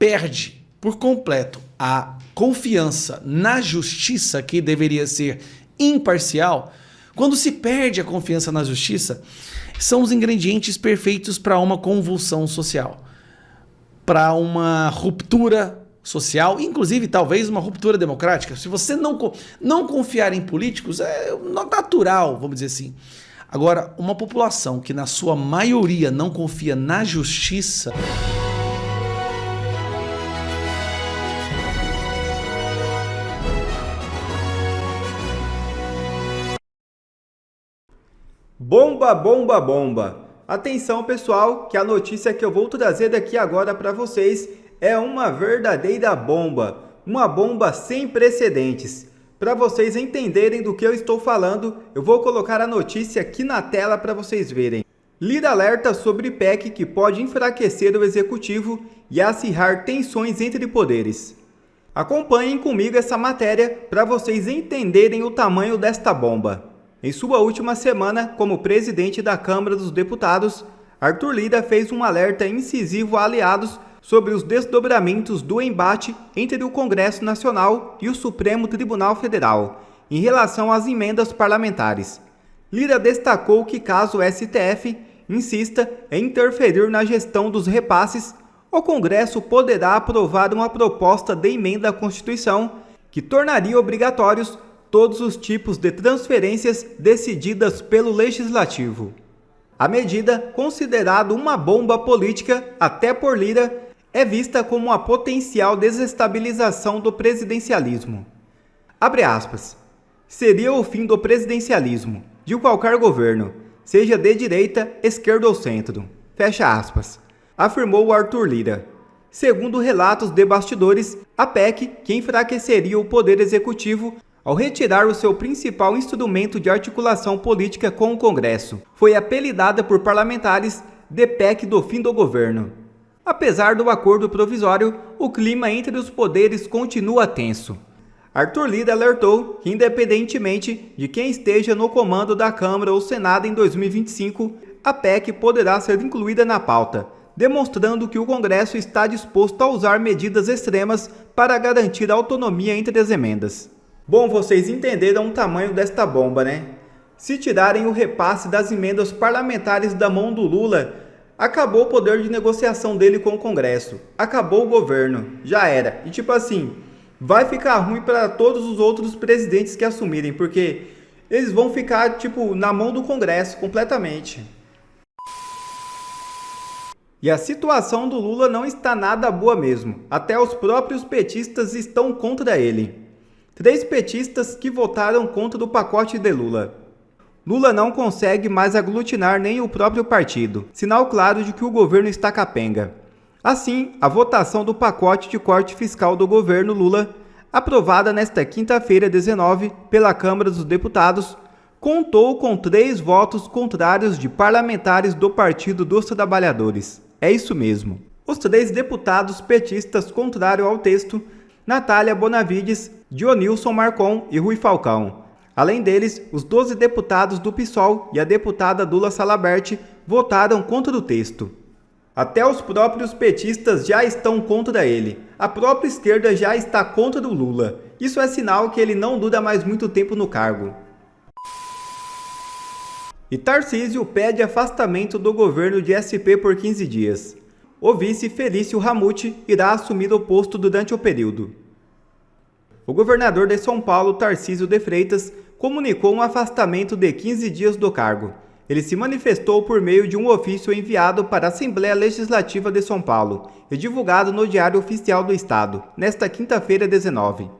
perde por completo a confiança na justiça, que deveria ser imparcial, quando se perde a confiança na justiça, são os ingredientes perfeitos para uma convulsão social, para uma ruptura social, inclusive talvez uma ruptura democrática. Se você não confiar em políticos, é natural, vamos dizer assim. Agora, uma população que na sua maioria não confia na justiça... Bomba, bomba, bomba! Atenção, pessoal, que a notícia que eu vou trazer daqui agora para vocês é uma verdadeira bomba. Uma bomba sem precedentes. Para vocês entenderem do que eu estou falando, eu vou colocar a notícia aqui na tela para vocês verem. Lira alerta sobre PEC que pode enfraquecer o executivo e acirrar tensões entre poderes. Acompanhem comigo essa matéria para vocês entenderem o tamanho desta bomba. Em sua última semana como presidente da Câmara dos Deputados, Arthur Lira fez um alerta incisivo a aliados sobre os desdobramentos do embate entre o Congresso Nacional e o Supremo Tribunal Federal, em relação às emendas parlamentares. Lira destacou que caso o STF insista em interferir na gestão dos repasses, o Congresso poderá aprovar uma proposta de emenda à Constituição que tornaria obrigatórios todos os tipos de transferências decididas pelo Legislativo. A medida, considerada uma bomba política até por Lira, é vista como uma potencial desestabilização do presidencialismo. Abre aspas. Seria o fim do presidencialismo, de qualquer governo, seja de direita, esquerda ou centro. Fecha aspas. Afirmou Arthur Lira. Segundo relatos de bastidores, a PEC, que enfraqueceria o poder executivo, ao retirar o seu principal instrumento de articulação política com o Congresso, foi apelidada por parlamentares de PEC do fim do governo. Apesar do acordo provisório, o clima entre os poderes continua tenso. Arthur Lira alertou que, independentemente de quem esteja no comando da Câmara ou Senado em 2025, a PEC poderá ser incluída na pauta, demonstrando que o Congresso está disposto a usar medidas extremas para garantir a autonomia entre as emendas. Bom, vocês entenderam o tamanho desta bomba, né? Se tirarem o repasse das emendas parlamentares da mão do Lula, acabou o poder de negociação dele com o Congresso. Acabou o governo. Já era. E tipo assim, vai ficar ruim para todos os outros presidentes que assumirem, porque eles vão ficar, tipo, na mão do Congresso completamente. E a situação do Lula não está nada boa mesmo. Até os próprios petistas estão contra ele. 3 petistas que votaram contra o pacote de Lula. Lula não consegue mais aglutinar nem o próprio partido, sinal claro de que o governo está capenga. Assim, a votação do pacote de corte fiscal do governo Lula, aprovada nesta quinta-feira 19 pela Câmara dos Deputados, contou com 3 votos contrários de parlamentares do Partido dos Trabalhadores. É isso mesmo. Os 3 deputados petistas contrários ao texto, Natália Bonavides, Dionilson Marcon e Rui Falcão. Além deles, os 12 deputados do PSOL e a deputada Dula Salabert votaram contra o texto. Até os próprios petistas já estão contra ele. A própria esquerda já está contra o Lula. Isso é sinal que ele não dura mais muito tempo no cargo. E Tarcísio pede afastamento do governo de SP por 15 dias. O vice Felício Ramute irá assumir o posto durante o período. O governador de São Paulo, Tarcísio de Freitas, comunicou um afastamento de 15 dias do cargo. Ele se manifestou por meio de um ofício enviado para a Assembleia Legislativa de São Paulo e divulgado no Diário Oficial do Estado, nesta quinta-feira 19.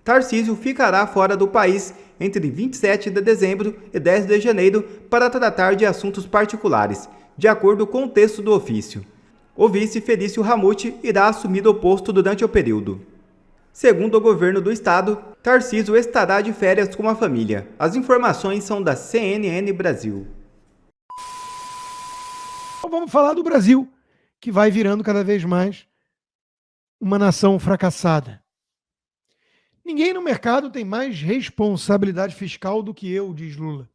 Tarcísio ficará fora do país entre 27 de dezembro e 10 de janeiro para tratar de assuntos particulares, de acordo com o texto do ofício. O vice Felício Ramute irá assumir o posto durante o período. Segundo o governo do estado, Tarcísio estará de férias com a família. As informações são da CNN Brasil. Vamos falar do Brasil, que vai virando cada vez mais uma nação fracassada. Ninguém no mercado tem mais responsabilidade fiscal do que eu, diz Lula.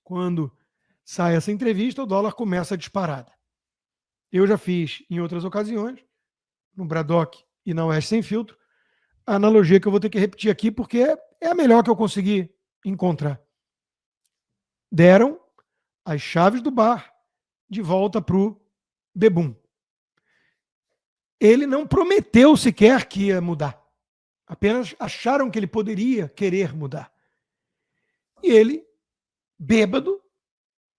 Quando sai essa entrevista, o dólar começa a disparada. Eu já fiz em outras ocasiões no Braddock e na Oeste Sem Filtro, a analogia que eu vou ter que repetir aqui, porque é a melhor que eu consegui encontrar. Deram as chaves do bar de volta para o Bebum. Ele não prometeu sequer que ia mudar. Apenas acharam que ele poderia querer mudar. E ele, bêbado,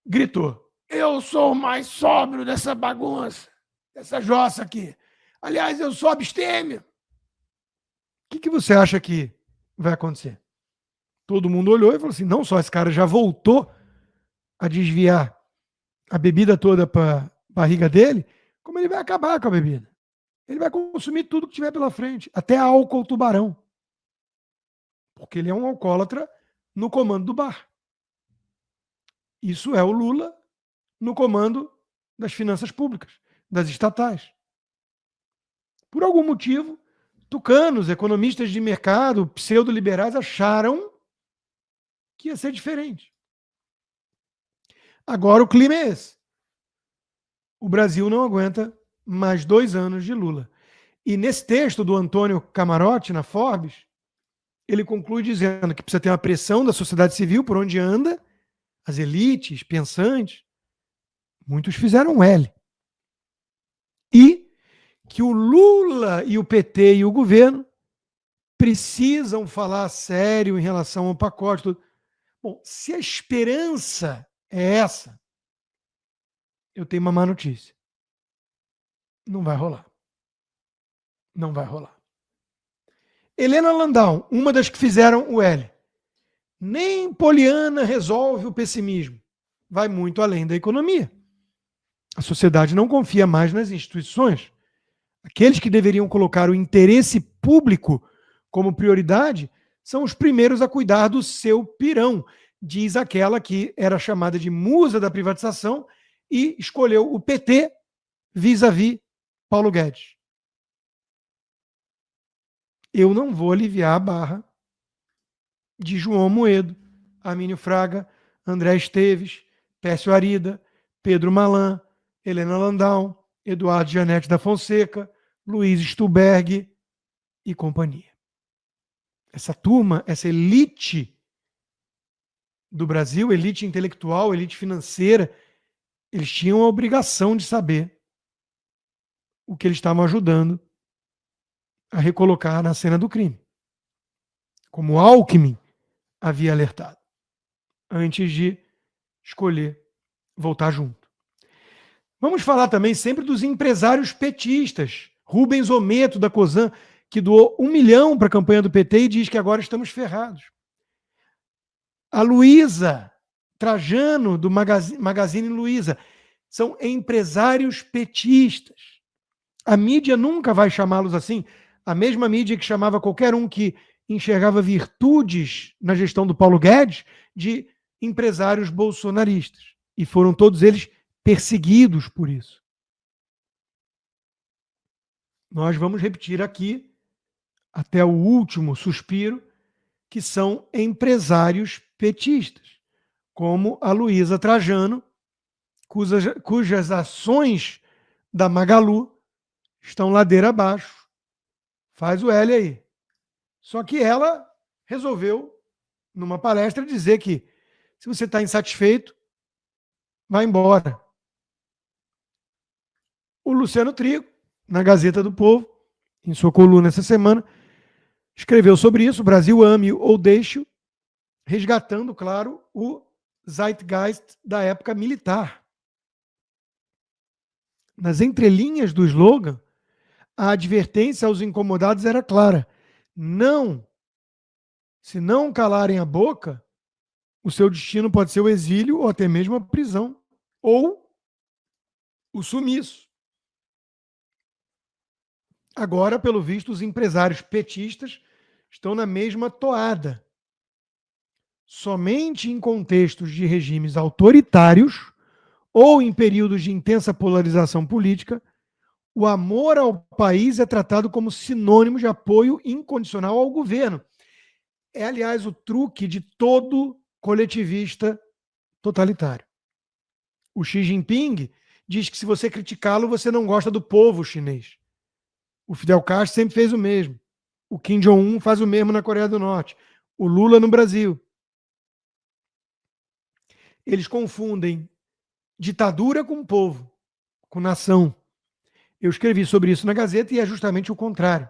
gritou: eu sou o mais sóbrio dessa bagunça, dessa jossa aqui. Aliás, eu sou abstêmio. O que você acha que vai acontecer? Todo mundo olhou e falou assim: não só esse cara já voltou a desviar a bebida toda para a barriga dele, como ele vai acabar com a bebida. Ele vai consumir tudo que tiver pela frente, até álcool tubarão. Porque ele é um alcoólatra no comando do bar. Isso é o Lula no comando das finanças públicas, das estatais. Por algum motivo, tucanos, economistas de mercado, pseudo-liberais, acharam que ia ser diferente. Agora o clima é esse. O Brasil não aguenta mais 2 anos de Lula. E nesse texto do Antônio Camarote, na Forbes, ele conclui dizendo que precisa ter uma pressão da sociedade civil por onde anda, as elites, pensantes. Muitos fizeram L. E que o Lula e o PT e o governo precisam falar sério em relação ao pacote. Tudo. Bom, se a esperança é essa, eu tenho uma má notícia. Não vai rolar. Não vai rolar. Helena Landau, uma das que fizeram o L. Nem Poliana resolve o pessimismo. Vai muito além da economia. A sociedade não confia mais nas instituições. Aqueles que deveriam colocar o interesse público como prioridade são os primeiros a cuidar do seu pirão, diz aquela que era chamada de musa da privatização e escolheu o PT vis-à-vis Paulo Guedes. Eu não vou aliviar a barra de João Moedo, Armínio Fraga, André Esteves, Pécio Arida, Pedro Malan, Helena Landau, Eduardo Janete da Fonseca, Luiz Stuberg e companhia. Essa turma, essa elite do Brasil, elite intelectual, elite financeira, eles tinham a obrigação de saber o que eles estavam ajudando a recolocar na cena do crime. Como Alckmin havia alertado, antes de escolher voltar junto. Vamos falar também sempre dos empresários petistas. Rubens Ometo, da Cosan, que doou 1 milhão para a campanha do PT e diz que agora estamos ferrados. A Luiza Trajano, do Magazine Luiza, são empresários petistas. A mídia nunca vai chamá-los assim. A mesma mídia que chamava qualquer um que enxergava virtudes na gestão do Paulo Guedes de empresários bolsonaristas. E foram todos eles perseguidos por isso. Nós vamos repetir aqui, até o último suspiro, que são empresários petistas, como a Luiza Trajano, cujas ações da Magalu estão ladeira abaixo. Faz o L aí. Só que ela resolveu, numa palestra, dizer que se você está insatisfeito, vai embora. O Luciano Trigo, na Gazeta do Povo, em sua coluna essa semana, escreveu sobre isso, Brasil ame ou deixe-o, resgatando, claro, o zeitgeist da época militar. Nas entrelinhas do slogan, a advertência aos incomodados era clara. Não, se não calarem a boca, o seu destino pode ser o exílio ou até mesmo a prisão, ou o sumiço. Agora, pelo visto, os empresários petistas estão na mesma toada. Somente em contextos de regimes autoritários ou em períodos de intensa polarização política, o amor ao país é tratado como sinônimo de apoio incondicional ao governo. É, aliás, o truque de todo coletivista totalitário. O Xi Jinping diz que se você criticá-lo, você não gosta do povo chinês. O Fidel Castro sempre fez o mesmo. O Kim Jong-un faz o mesmo na Coreia do Norte. O Lula no Brasil. Eles confundem ditadura com povo, com nação. Eu escrevi sobre isso na Gazeta e é justamente o contrário.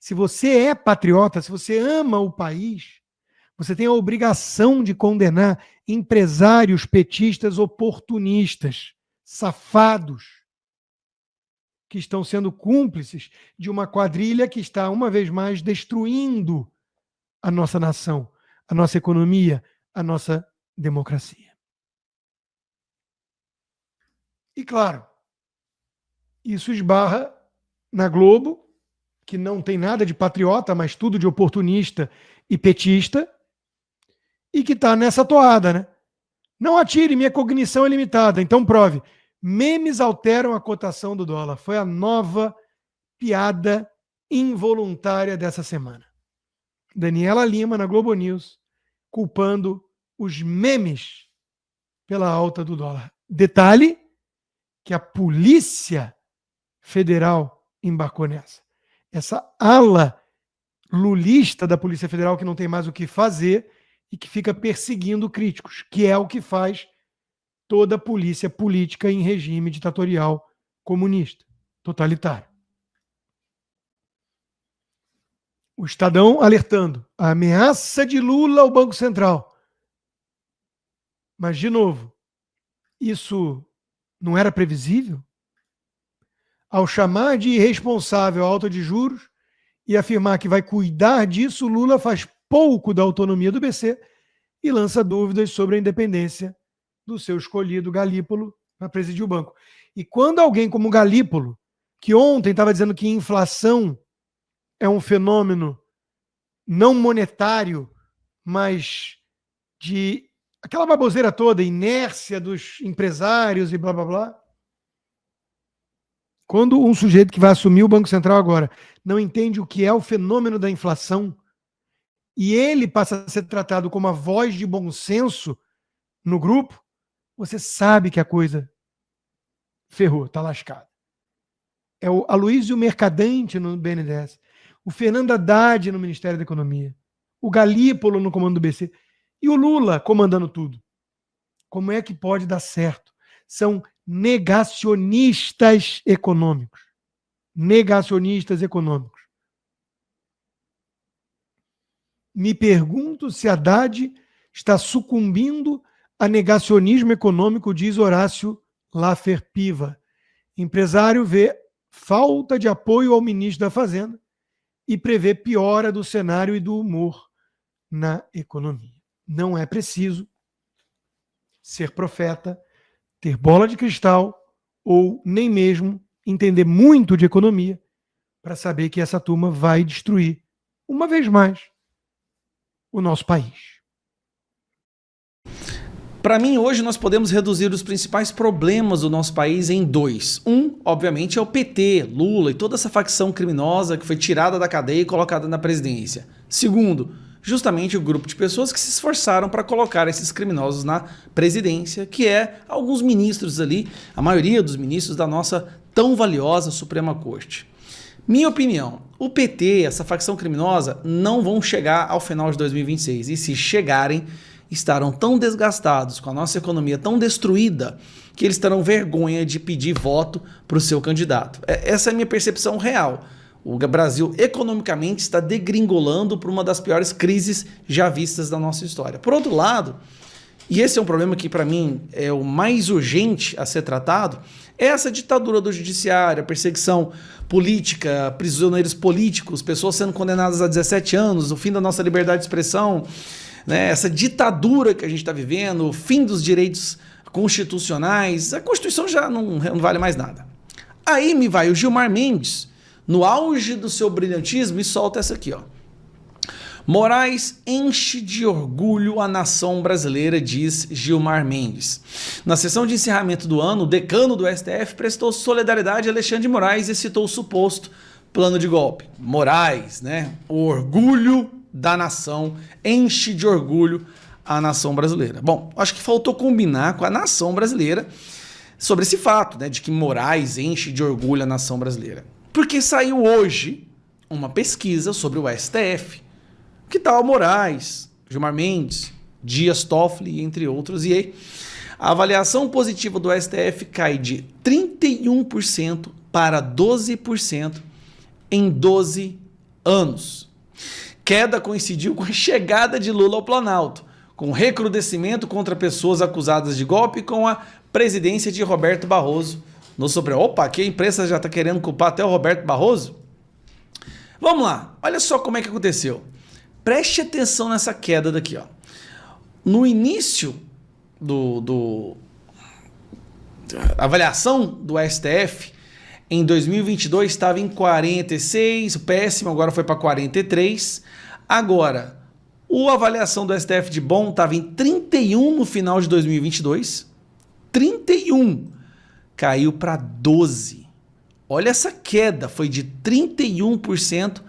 Se você é patriota, se você ama o país, você tem a obrigação de condenar empresários petistas oportunistas, safados, que estão sendo cúmplices de uma quadrilha que está, uma vez mais, destruindo a nossa nação, a nossa economia, a nossa democracia. E, claro, isso esbarra na Globo, que não tem nada de patriota, mas tudo de oportunista e petista, e que está nessa toada, né? Não atire, minha cognição é limitada, então prove. Memes alteram a cotação do dólar. Foi a nova piada involuntária dessa semana. Daniela Lima, na Globo News, culpando os memes pela alta do dólar. Detalhe que a Polícia Federal embarcou nessa. Essa ala lulista da Polícia Federal que não tem mais o que fazer e que fica perseguindo críticos, que é o que faz toda a polícia política em regime ditatorial comunista, totalitário. O Estadão alertando a ameaça de Lula ao Banco Central. Mas, de novo, isso não era previsível? Ao chamar de irresponsável a alta de juros e afirmar que vai cuidar disso, Lula faz pouco da autonomia do BC e lança dúvidas sobre a independência do seu escolhido Galípolo para presidir o banco. E quando alguém como Galípolo, que ontem estava dizendo que inflação é um fenômeno não monetário, mas de aquela baboseira toda, inércia dos empresários e blá blá blá. Quando um sujeito que vai assumir o Banco Central agora não entende o que é o fenômeno da inflação e ele passa a ser tratado como a voz de bom senso no grupo, você sabe que a coisa ferrou, está lascada. É o Aloysio Mercadante no BNDES, o Fernando Haddad no Ministério da Economia, o Galípolo no comando do BC e o Lula comandando tudo. Como é que pode dar certo? São negacionistas econômicos. Negacionistas econômicos. Me pergunto se Haddad está sucumbindo a negacionismo econômico, diz Horácio Laffer Piva. Empresário vê falta de apoio ao ministro da Fazenda e prevê piora do cenário e do humor na economia. Não é preciso ser profeta, ter bola de cristal ou nem mesmo entender muito de economia para saber que essa turma vai destruir, uma vez mais, o nosso país. Para mim, hoje nós podemos reduzir os principais problemas do nosso país em dois. Um, obviamente, é o PT, Lula e toda essa facção criminosa que foi tirada da cadeia e colocada na presidência. Segundo, justamente o grupo de pessoas que se esforçaram para colocar esses criminosos na presidência, que é alguns ministros ali, a maioria dos ministros da nossa tão valiosa Suprema Corte. Minha opinião, o PT, essa facção criminosa, não vão chegar ao final de 2026. E se chegarem, estarão tão desgastados, com a nossa economia tão destruída, que eles terão vergonha de pedir voto para o seu candidato. Essa é a minha percepção real. O Brasil, economicamente, está degringolando por uma das piores crises já vistas da nossa história. Por outro lado, e esse é um problema que, para mim, é o mais urgente a ser tratado, é essa ditadura do judiciário, a perseguição política, prisioneiros políticos, pessoas sendo condenadas a 17 anos, o fim da nossa liberdade de expressão, né, essa ditadura que a gente está vivendo, o fim dos direitos constitucionais. A Constituição já não vale mais nada. Aí me vai o Gilmar Mendes, no auge do seu brilhantismo, e solta essa aqui, ó. Moraes enche de orgulho a nação brasileira, diz Gilmar Mendes. Na sessão de encerramento do ano, o decano do STF prestou solidariedade a Alexandre de Moraes e citou o suposto plano de golpe. Moraes, né? O orgulho da nação, enche de orgulho a nação brasileira. Bom, acho que faltou combinar com a nação brasileira sobre esse fato, né, de que Moraes enche de orgulho a nação brasileira. Porque saiu hoje uma pesquisa sobre o STF. Que tal Moraes, Gilmar Mendes, Dias Toffoli, entre outros. E aí, a avaliação positiva do STF cai de 31% para 12% em 12 anos. Queda coincidiu com a chegada de Lula ao Planalto, com recrudescimento contra pessoas acusadas de golpe e com a presidência de Roberto Barroso no Supremo. Opa, aqui a imprensa já está querendo culpar até o Roberto Barroso? Vamos lá, olha só como é que aconteceu. Preste atenção nessa queda daqui, ó. No início a avaliação do STF em 2022 estava em 46, péssimo, agora foi para 43. Agora, a avaliação do STF de bom estava em 31 no final de 2022. 31 caiu para 12. Olha essa queda, foi de 31%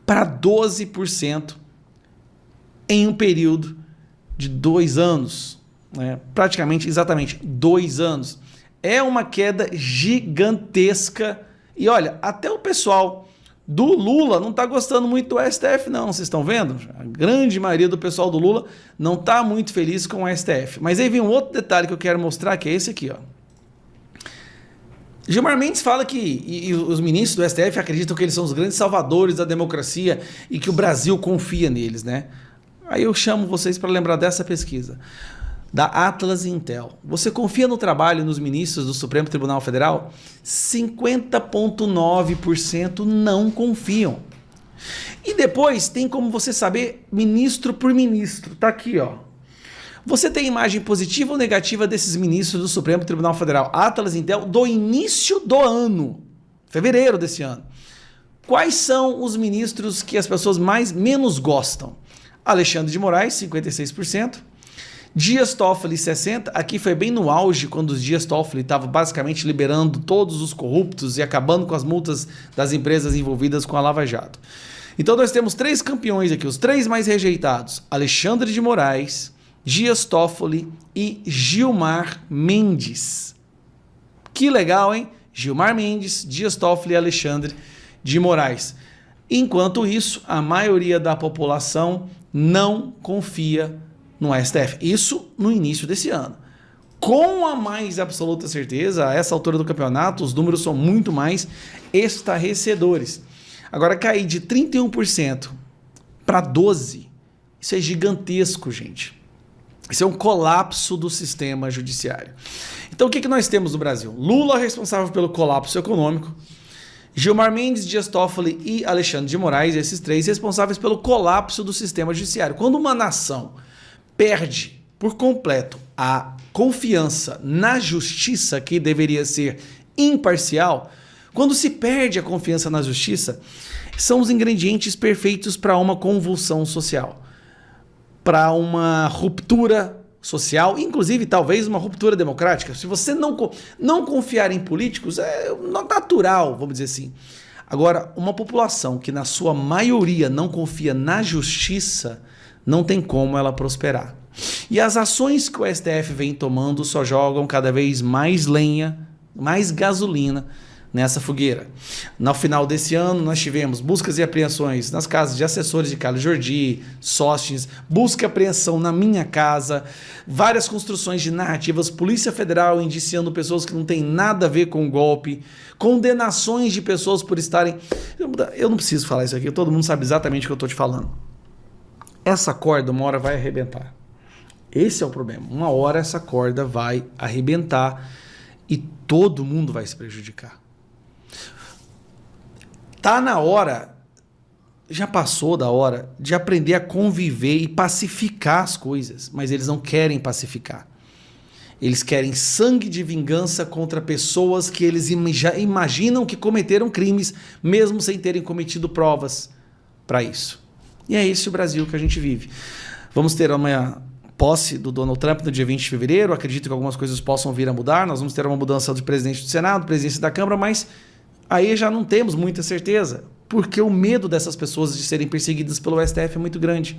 para 12% em um período de 2 anos, né? Praticamente, exatamente 2 anos. É uma queda gigantesca. E olha, até o pessoal do Lula não está gostando muito do STF, não. Vocês estão vendo? A grande maioria do pessoal do Lula não está muito feliz com o STF. Mas aí vem um outro detalhe que eu quero mostrar, que é esse aqui, ó. Gilmar Mendes fala que e os ministros do STF acreditam que eles são os grandes salvadores da democracia e que o Brasil confia neles, né? Aí eu chamo vocês para lembrar dessa pesquisa da Atlas Intel. Você confia no trabalho dos ministros do Supremo Tribunal Federal? 50,9% não confiam. E depois tem como você saber ministro por ministro. Tá aqui, ó. Você tem imagem positiva ou negativa desses ministros do Supremo Tribunal Federal? Atlas Intel do início do ano, fevereiro desse ano. Quais são os ministros que as pessoas menos gostam? Alexandre de Moraes, 56%. Dias Toffoli, 60%. Aqui foi bem no auge, quando os Dias Toffoli estava basicamente liberando todos os corruptos e acabando com as multas das empresas envolvidas com a Lava Jato. Então nós temos 3 campeões aqui, os 3 mais rejeitados. Alexandre de Moraes, Dias Toffoli e Gilmar Mendes. Que legal, hein? Gilmar Mendes, Dias Toffoli e Alexandre de Moraes. Enquanto isso, a maioria da população não confia no STF. Isso no início desse ano. Com a mais absoluta certeza, a essa altura do campeonato, os números são muito mais estarrecedores. Agora, cair de 31% para 12%, isso é gigantesco, gente. Isso é um colapso do sistema judiciário. Então, o que nós temos no Brasil? Lula responsável pelo colapso econômico, Gilmar Mendes, Dias Toffoli e Alexandre de Moraes, esses 3 responsáveis pelo colapso do sistema judiciário. Quando uma nação perde por completo a confiança na justiça, que deveria ser imparcial, quando se perde a confiança na justiça, são os ingredientes perfeitos para uma convulsão social, para uma ruptura social, inclusive talvez uma ruptura democrática. Se você não confiar em políticos, é natural, vamos dizer assim. Agora, uma população que na sua maioria não confia na justiça, não tem como ela prosperar. E as ações que o STF vem tomando só jogam cada vez mais lenha, mais gasolina nessa fogueira. No final desse ano, nós tivemos buscas e apreensões nas casas de assessores de Carlos Jordi, Sóstenes, busca e apreensão na minha casa, várias construções de narrativas, Polícia Federal indiciando pessoas que não têm nada a ver com o golpe, condenações de pessoas por estarem... Eu não preciso falar isso aqui, todo mundo sabe exatamente o que eu estou te falando. Essa corda uma hora vai arrebentar. Esse é o problema. Uma hora essa corda vai arrebentar e todo mundo vai se prejudicar. Tá na hora, já passou da hora, de aprender a conviver e pacificar as coisas, mas eles não querem pacificar. Eles querem sangue de vingança contra pessoas que eles já imaginam que cometeram crimes, mesmo sem terem cometido provas para isso. E é esse o Brasil que a gente vive. Vamos ter uma posse do Donald Trump no dia 20 de fevereiro, acredito que algumas coisas possam vir a mudar, nós vamos ter uma mudança de presidente do Senado, presidência da Câmara, mas aí já não temos muita certeza, porque o medo dessas pessoas de serem perseguidas pelo STF é muito grande.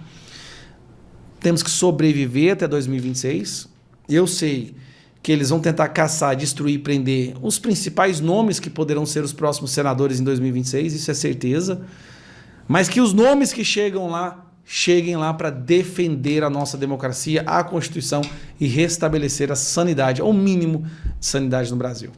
Temos que sobreviver até 2026. Eu sei que eles vão tentar caçar, destruir, prender os principais nomes que poderão ser os próximos senadores em 2026, isso é certeza. Mas que os nomes que chegam lá, cheguem lá para defender a nossa democracia, a Constituição e restabelecer a sanidade, ao mínimo de sanidade no Brasil.